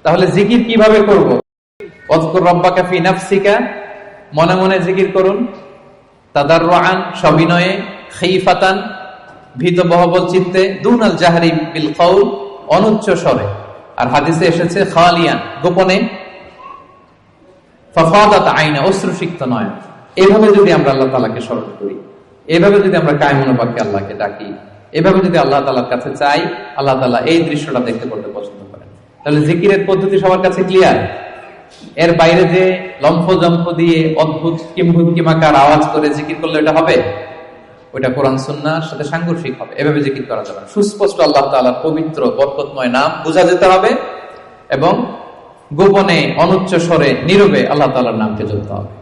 তাহলে জিকির কিভাবে করব? ওয়াজকুর রাব্বাকা ফি নাফসিকা, মনে মনে জিকির করুন, তাদাররুআন, সবিনয়ে, খাইফাতান, ভীত বহবল চিত্তে, দুনাল জাহরি বিল কওল, অনুচ্চ স্বরে। আর হাদিসে এসেছে খালিয়ান, গোপনে, ফাফাদাত আইনা, অশ্রুসিক্ত নয়। এভাবে যদি আমরা আল্লাহ তাআলাকে স্মরণ করি, এভাবে যদি আমরা কায়মনোবাক্যে বাক্যে আল্লাহকে ডাকি, এভাবে যদি আল্লাহ তাআলার কাছে চাই, আল্লাহ তাআলা এই দৃশ্যটা দেখতে করতে পছন্দ করেন। তাহলে জিকিরের পদ্ধতি সবার কাছে ক্লিয়ার। এর বাইরে যে লম্ফজম্ফ দিয়ে অদ্ভুত কিম্ভূতকিমাকার আওয়াজ করে জিকির করলে এটা হবে? ওইটা কোরআন সুন্নাহর সাথে সাংঘর্ষিক হবে। এভাবে জিকির করা যাবে না। সুস্পষ্ট আল্লাহ তাআলার পবিত্র বরকতময় নাম বোঝা যেতে হবে এবং গোপনে অনুচ্চ স্বরে নীরবে আল্লাহ তাআলার নামকে জপতে হবে।